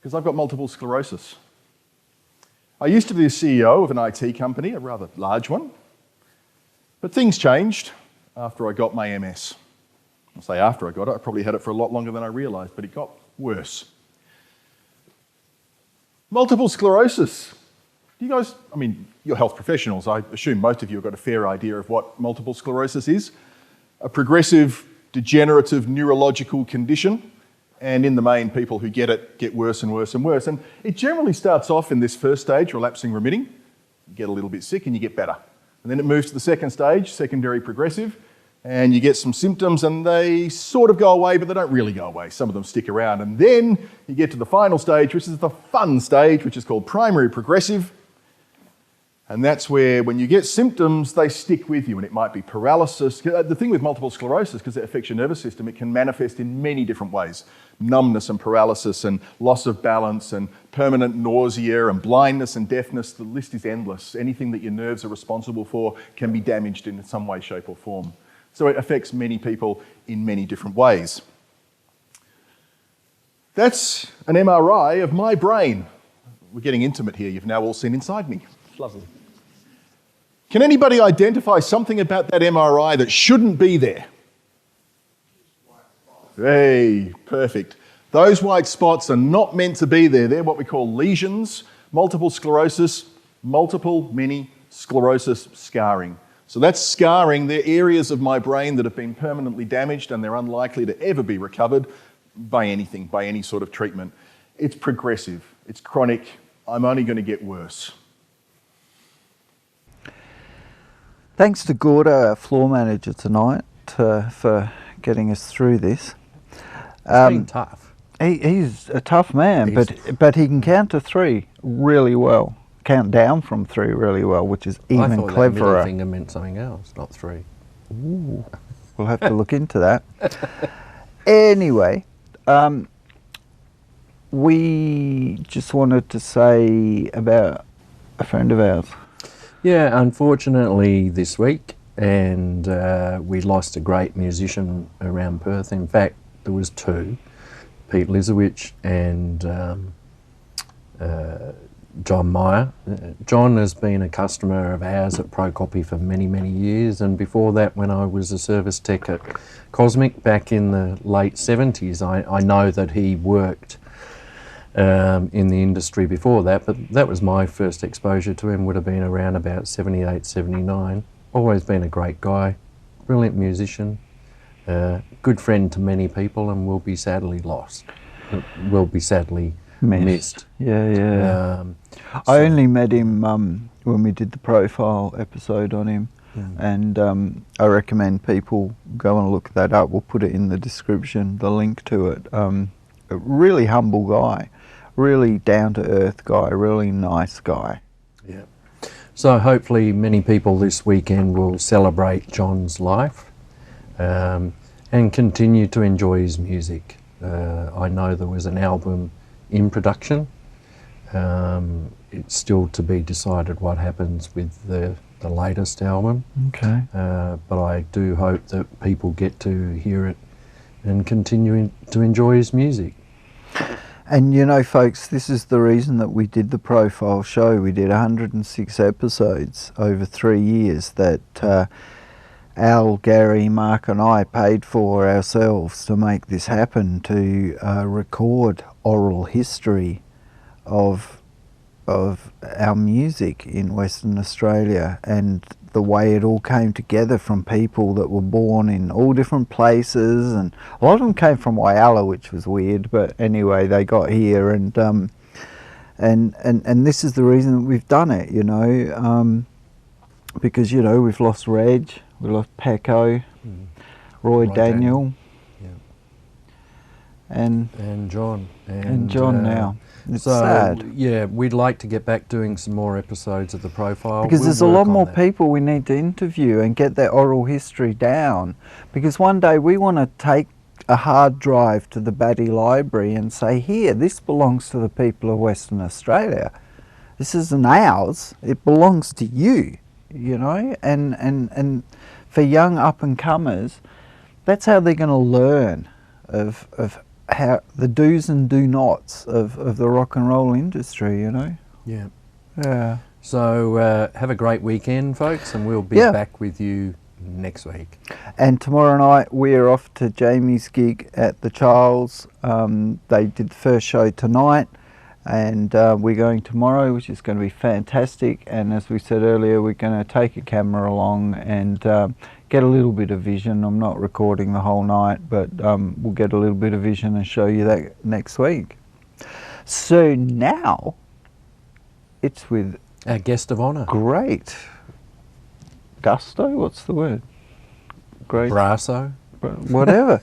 because I've got multiple sclerosis. I used to be the CEO of an IT company, a rather large one, but things changed after I got my MS. I'll say after I got it, I probably had it for a lot longer than I realised, but it got worse. Multiple sclerosis. Do you guys, you're health professionals, I assume most of you have got a fair idea of what multiple sclerosis is. A progressive, degenerative neurological condition, and in the main, people who get it get worse and worse and worse. And it generally starts off in this first stage, relapsing remitting. You get a little bit sick and you get better. And then it moves to the second stage, secondary progressive, and you get some symptoms and they sort of go away, but they don't really go away. Some of them stick around. And then you get to the final stage, which is the fun stage, which is called primary progressive. And that's where, when you get symptoms, they stick with you, and it might be paralysis. The thing with multiple sclerosis, because it affects your nervous system, it can manifest in many different ways. Numbness and paralysis and loss of balance and permanent nausea and blindness and deafness. The list is endless. Anything that your nerves are responsible for can be damaged in some way, shape or form. So it affects many people in many different ways. That's an MRI of my brain. We're getting intimate here. You've now all seen inside me. It's lovely. Can anybody identify something about that MRI that shouldn't be there? Hey, perfect. Those white spots are not meant to be there. They're what we call lesions, multiple sclerosis, multiple mini sclerosis scarring. So that's scarring. They're areas of my brain that have been permanently damaged and they're unlikely to ever be recovered by anything, by any sort of treatment. It's progressive. It's chronic. I'm only going to get worse. Thanks to Gordo, our floor manager tonight, for getting us through this. It's been tough. He's a tough man, but he can count to three really well. Count down from three really well, which is even I thought cleverer. that middle finger meant something else, not three. Ooh, we'll have to look into that. Anyway, we just wanted to say about a friend of ours. Yeah, unfortunately this week, and we lost a great musician around Perth. In fact, there was two, Pete Lizowich and John Meyer. John has been a customer of ours at ProCopy for many, many years, and before that, when I was a service tech at Cosmic back in the late 70s, I know that he worked in the industry before that, but that was my first exposure to him, would have been around about 78, 79. Always been a great guy, brilliant musician, good friend to many people, and will be sadly lost. Will be sadly missed. Yeah. I only met him when we did the profile episode on him, and I recommend people go and look that up. We'll put it in the description, the link to it. A really humble guy, really down-to-earth guy, really nice guy. Yeah. So hopefully many people this weekend will celebrate John's life and continue to enjoy his music. I know there was an album in production. It's still to be decided what happens with the latest album. Okay. But I do hope that people get to hear it and continue to enjoy his music. And you know, folks, this is the reason that we did the profile show. We did 106 episodes over 3 years that Al, Gary, Mark and I paid for ourselves to make this happen, to record oral history of our music in Western Australia, and the way it all came together from people that were born in all different places, and a lot of them came from Whyalla, which was weird, but anyway, they got here, and this is the reason that we've done it, you know, because, you know, we've lost Reg, we lost Pecco, Roy Daniel, and John. And John now. It's so, sad. Yeah, we'd like to get back doing some more episodes of the profile. Because we'll there's a lot work on more that. people we need to interview and get their oral history down. Because one day we want to take a hard drive to the Batty Library and say, here, this belongs to the people of Western Australia. This isn't ours, it belongs to you, you know? And for young up-and-comers, that's how they're going to learn of how the do's and do nots of the rock and roll industry, you know? Yeah. So have a great weekend, folks, and we'll be back with you next week. And tomorrow night we're off to Jamie's gig at the Charles. They did the first show tonight, and we're going tomorrow, which is going to be fantastic. And as we said earlier, we're going to take a camera along and get a little bit of vision. I'm not recording the whole night, but we'll get a little bit of vision and show you that next week. So now it's with our guest of honour. Great gusto. What's the word? Great. Brasso. Whatever.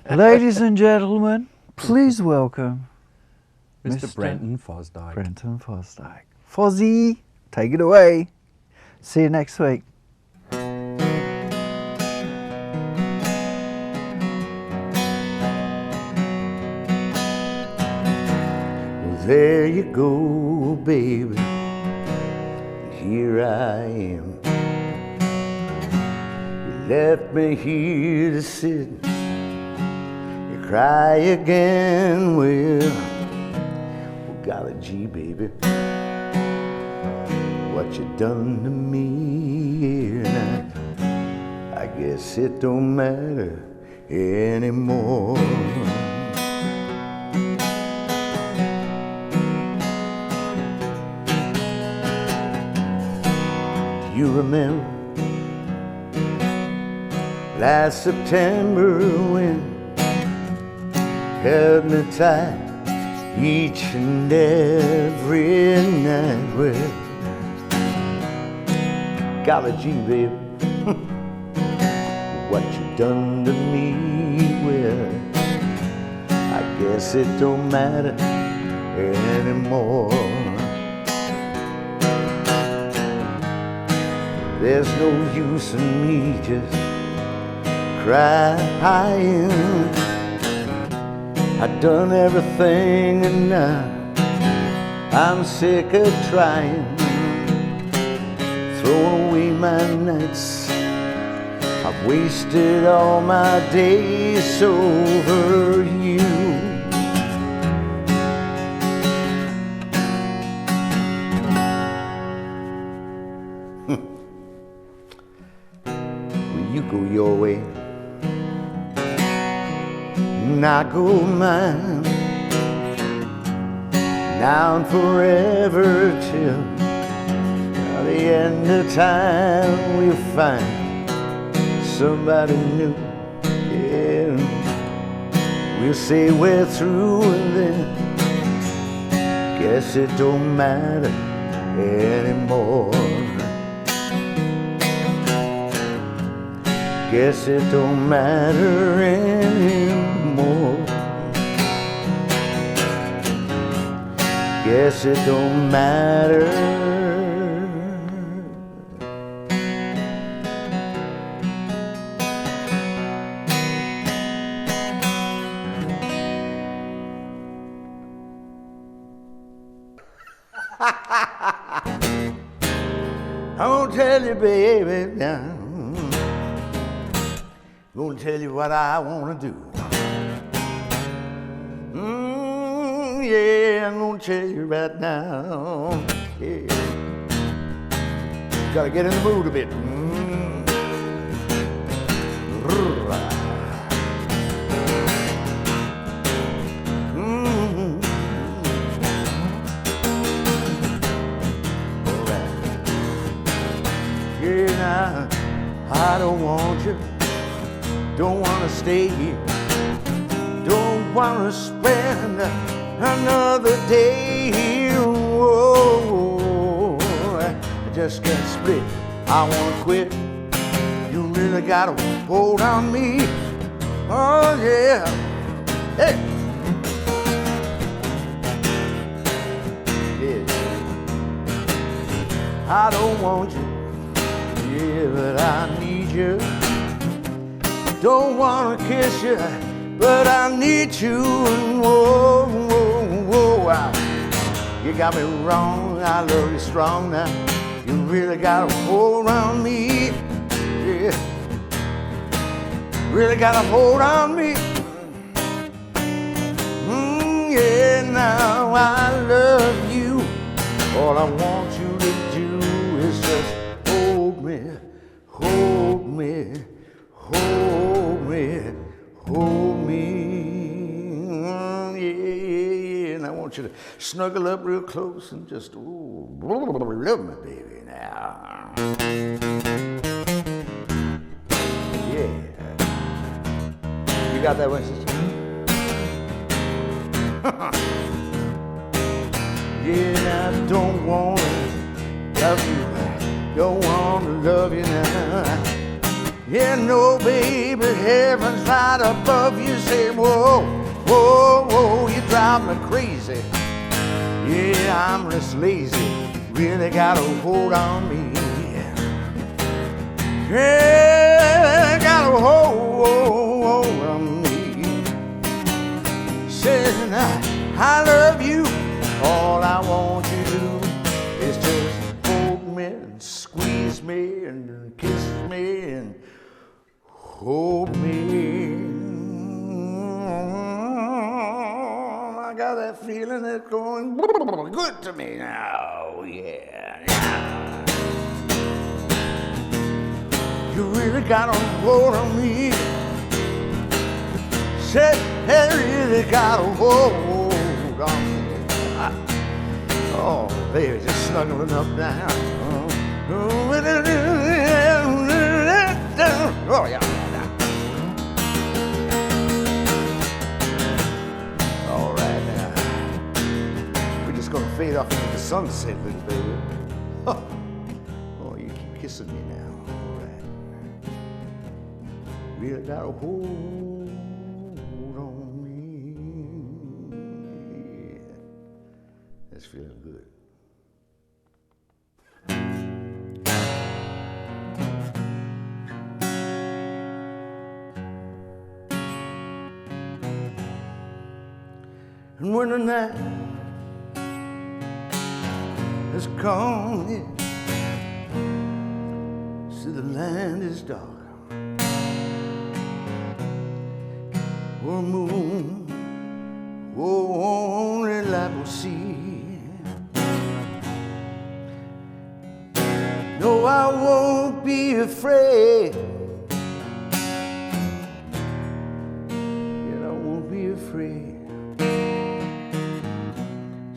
Ladies and gentlemen, please welcome Mr. Brenton Fosdike. Brenton Fosdike. Fozzie, take it away. See you next week. There you go, baby, here I am. You left me here to sit, you cry again. Well, golly gee, baby, what you done to me, and I guess it don't matter anymore. You remember last September when held me tight each and every night? Well, golly gee, baby, what you done to me? Well, I guess it don't matter anymore. There's no use in me just crying. I've done everything and now I'm sick of trying. Throw away my nights, I've wasted all my days over you. you go your way, and I go mine, now and forever till the end of time. We'll find somebody new, yeah. We'll say we're through, and then guess it don't matter anymore. Guess it don't matter anymore. Guess it don't matter. I won't tell you, baby, now. Gonna tell you what I wanna do. Yeah, I'm gonna tell you right now. Yeah. Gotta get in the mood a bit. Yeah, now, I don't want you. Don't wanna stay here, don't wanna spend another day here. Whoa, I just can't split, I wanna quit. You really gotta hold on me. Oh yeah, hey. Yeah. I don't want you, yeah, but I need you. Don't wanna kiss you, but I need you. Whoa, whoa, whoa. You got me wrong, I love you strong now. You really gotta hold on me. Yeah. Really gotta hold on me. Yeah, now I love you. All I want you to do is just hold me, hold me. Hold me, hold me, yeah, and I want you to snuggle up real close and just, ooh, love me, baby, now. Yeah. You got that one, sister? Yeah, I don't wanna love you, don't wanna love you now. Yeah, no, baby, heaven's right above you. Say, whoa, whoa, whoa, you drive me crazy. Yeah, I'm just lazy. Really gotta hold on me. Yeah, gotta hold on me. Saying I love you. All I want you to do is just hold me and squeeze me and kiss me and hold me. I got that feeling that's going good to me now. Yeah. You really gotta hold on me. Said, hey, really gotta hold on me. Oh, baby, just snuggling up now. Oh, yeah. All right, now. We're just gonna fade off into the sunset, little baby. Oh, you keep kissing me now. All right. Really gotta hold on me. That's feeling good. And when the night has come, yeah, see the land is dark. Or moon, oh, only light will see. No, I won't be afraid.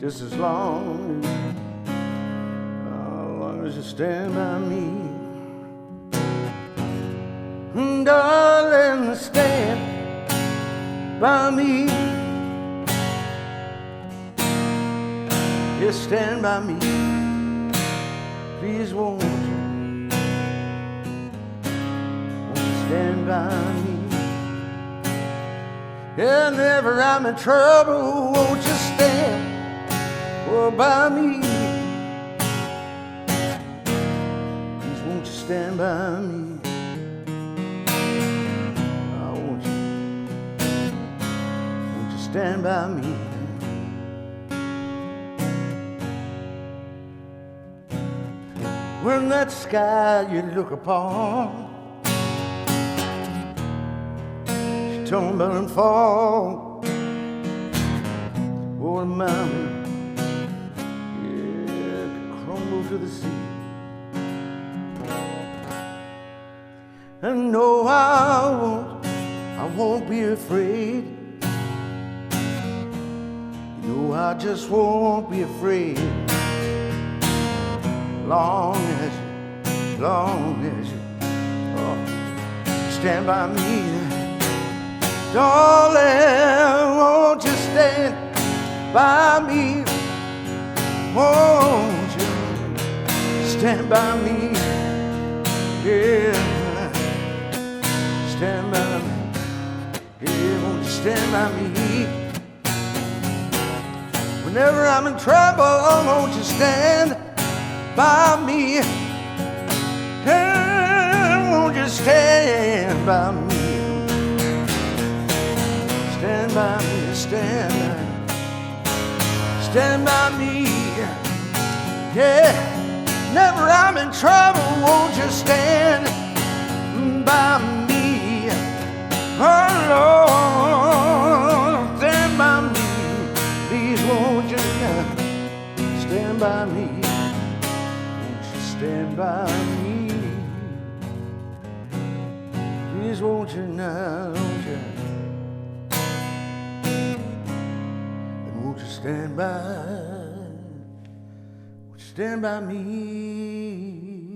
just as long as you stand by me. Darling, stand by me. Just stand by me. Please won't you stand by me? And whenever I'm in trouble, won't you stand by me? Please won't you stand by me? Stand by me. When that sky you look upon she tumble and fall, or the mountain crumble to the sea. And no, I won't be afraid. No, I just won't be afraid. Long as you stand by me. Darling, won't you stand by me? Won't you stand by me? Yeah, stand by me. Yeah, won't you stand by me? Whenever I'm in trouble, won't you stand by me? And won't you stand by me? Stand by me, stand by me. Yeah, whenever I'm in trouble, won't you stand by me? Oh Lord, stand by me. Please won't you stand by me? Won't you stand by me? Please won't you now, won't you? And won't you stand by? Won't you stand by me?